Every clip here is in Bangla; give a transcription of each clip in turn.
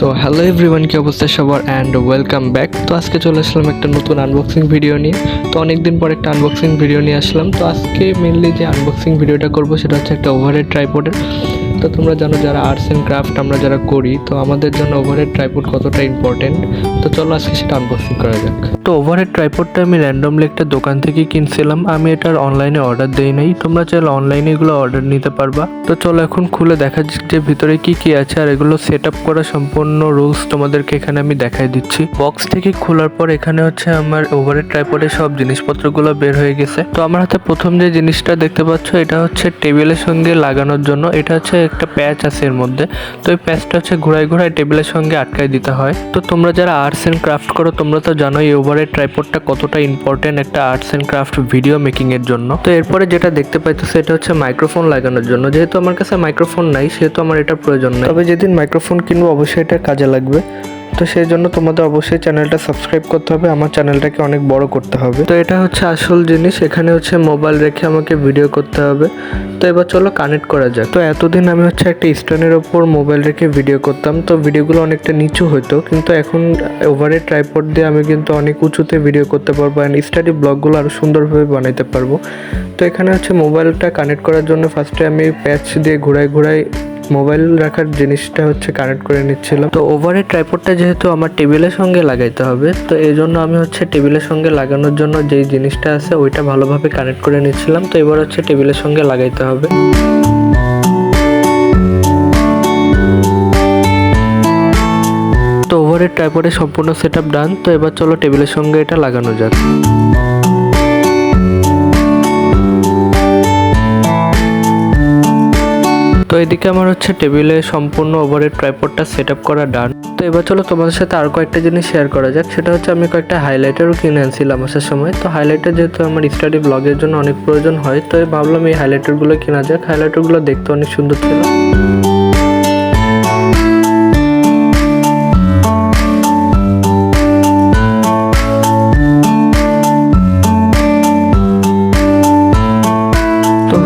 তো হ্যালো এভরিওয়ান, কি অবস্থা সবার অ্যান্ড ওয়েলকাম ব্যাক। তো আজকে চলে আসলাম একটা নতুন আনবক্সিং ভিডিও নিয়ে। তো অনেকদিন পর একটা আনবক্সিং ভিডিও নিয়ে আসলাম। তো আজকে মেনলি যে আনবক্সিং ভিডিওটা করবো সেটা হচ্ছে একটা ওভারহেড ট্রাইপডের। তো তোমরা জানো যারা আর্টস অ্যান্ড ক্রাফট আমরা যারা করি, তো আমাদের জন্য ওভারহেড ট্রাইপড কতটা ইম্পর্টেন্ট। তো চলো আজকে সেটা আনবক্সিং করা যাক। তো ওভারহেড ট্রাইপডটা আমি র্যান্ডমলি একটা দোকান থেকে কিনছিলাম। আমি এটার অনলাইনে অর্ডার দেই নাই, তোমরা চাইলে অনলাইনে এগুলো অর্ডার নিতে পারবা। তো চলো এখন খুলে দেখা যাক যে ভিতরে কি কি আছে আর এগুলো সেট আপ করা সম্পূর্ণ রুলস তোমাদেরকে এখানে আমি দেখাই দিচ্ছি। বক্স থেকে খোলার পর এখানে হচ্ছে আমার ওভারহেড ট্রাইপডের সব জিনিসপত্রগুলো বের হয়ে গেছে। তো আমার হাতে প্রথম যে জিনিসটা দেখতে পাচ্ছ এটা হচ্ছে টেবিলের সঙ্গে লাগানোর জন্য। এটা হচ্ছে একটা প্যাচ আছে এর মধ্যে। তো এই প্যাচটা হচ্ছে ঘুরায় ঘুরায় টেবিলের সঙ্গে আটকায় দিতে হয়। তো তোমরা যারা আর্টস এন্ড ক্রাফট করো তোমরা তো জানোই এই ওভারহেড ট্রাইপডটা কতটা ইম্পর্টেন্ট একটা arts and craft video making এর জন্য। তো এরপরে যেটা দেখতে পাইতেছো এটা হচ্ছে মাইক্রোফোন লাগানোর জন্য। যেহেতু আমার কাছে মাইক্রোফোন নাই সেহেতু আমার এটা প্রয়োজন নেই, তবে যেদিন মাইক্রোফোন কিনবো অবশ্যই এটা কাজে লাগবে। তো সেই জন্য তোমাদের অবশ্যই চ্যানেলটা সাবস্ক্রাইব করতে হবে, আমার চ্যানেলটাকে অনেক বড় করতে হবে। তো এটা হচ্ছে আসল জিনিস, এখানে হচ্ছে মোবাইল রেখে আমাকে ভিডিও করতে হবে। তো এবার চলো কানেক্ট করা যাক। তো এতদিন আমি হচ্ছে একটা স্ট্যান্ডের ওপর মোবাইল রেখে ভিডিও করতাম, তো ভিডিওগুলো অনেকটা নিচু হতো, কিন্তু এখন ওভারহেড ট্রাইপড দিয়ে আমি কিন্তু অনেক উঁচুতে ভিডিও করতে পারবো অ্যান্ড স্টাডি ব্লগগুলো আরও সুন্দরভাবে বানাইতে পারবো। তো এখানে হচ্ছে মোবাইলটা কানেক্ট করার জন্য ফার্স্টে আমি প্যাচ দিয়ে ঘুরাই মোবাইল রাখার জিনিসটা হচ্ছে কানেক্ট করে নিচ্ছিলাম। তো ওভারহেড ট্রাইপডটা যেহেতু আমার টেবিলের সঙ্গে লাগাইতে হবে, তো এই জন্য আমি হচ্ছে টেবিলের সঙ্গে লাগানোর জন্য যেই জিনিসটা আছে ওইটা ভালোভাবে কানেক্ট করে নিচ্ছিলাম। তো এবার হচ্ছে টেবিলের সঙ্গে লাগাইতে হবে। তো ওভারহেড ট্রাইপডের সম্পূর্ণ সেট আপ ডান। তো এবার চলো টেবিলের সঙ্গে এটা লাগানো যাক। তো এদিকে আমার হচ্ছে টেবিলে সম্পূর্ণ ওভারহেড ট্রাইপডটা সেট আপ করা ডান। তো এবার চলো তোমাদের সাথে আর কয়েকটা জিনিস শেয়ার করা যাক। সেটা হচ্ছে আমি কয়েকটা হাইলাইটারও কিনে আনছিলাম আসার সময়। তো হাইলাইটার যেহেতু আমার স্টাডি ব্লগের জন্য অনেক প্রয়োজন হয়, তো ভাবলাম এই হাইলাইটারগুলো কেনা যাক। হাইলাইটারগুলো দেখতে অনেক সুন্দর ছিল।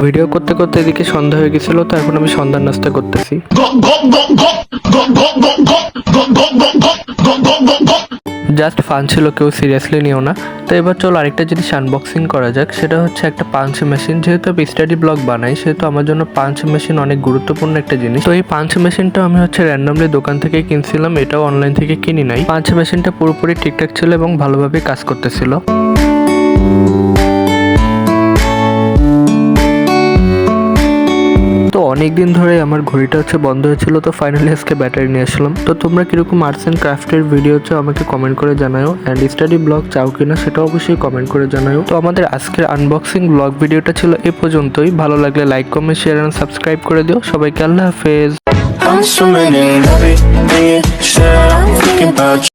ভিডিও করতে করতে এদিকে সন্ধ্যা হয়ে গেছিল, তো এখন আমি সন্ধ্যার নাস্তা করতেছি। জাস্ট ফান ছিল, কেউ সিরিয়াসলি নিও না। তো এবার চলো আরেকটা জিনিস আনবক্সিং করা যাক। সেটা হচ্ছে একটা পাঞ্চ মেশিন। যেহেতু আমি স্টাডি ব্লগ বানাই সেহেতু আমার জন্য পাঞ্চ মেশিন অনেক গুরুত্বপূর্ণ একটা জিনিস। তো এই পাঞ্চ মেশিনটা আমি হচ্ছে র্যান্ডমলি দোকান থেকে কিনছিলাম, এটাও অনলাইন থেকে কিনি নাই। পাঞ্চ মেশিনটা পুরোপুরি ঠিকঠাক ছিল এবং ভালোভাবে কাজ করতেছিল। তো অনেকদিন ধরে আমার ঘড়িটা হচ্ছে বন্ধ হয়েছিল, তো ফাইনালি আজকে ব্যাটারি নিয়ে আসলাম। তো তোমরা কিরকম আর্টস অ্যান্ড ক্রাফটের ভিডিও চাও আমাকে কমেন্ট করে জানাও, অ্যান্ড স্টাডি ব্লগ চাও কিনা সেটা অবশ্যই কমেন্ট করে জানাও। তো আমাদের আজকের আনবক্সিং ব্লগ ভিডিওটা ছিল এ পর্যন্তই। ভালো লাগলে like comment share and subscribe করে দিও। সবাইকে আল্লাহ হাফেজ।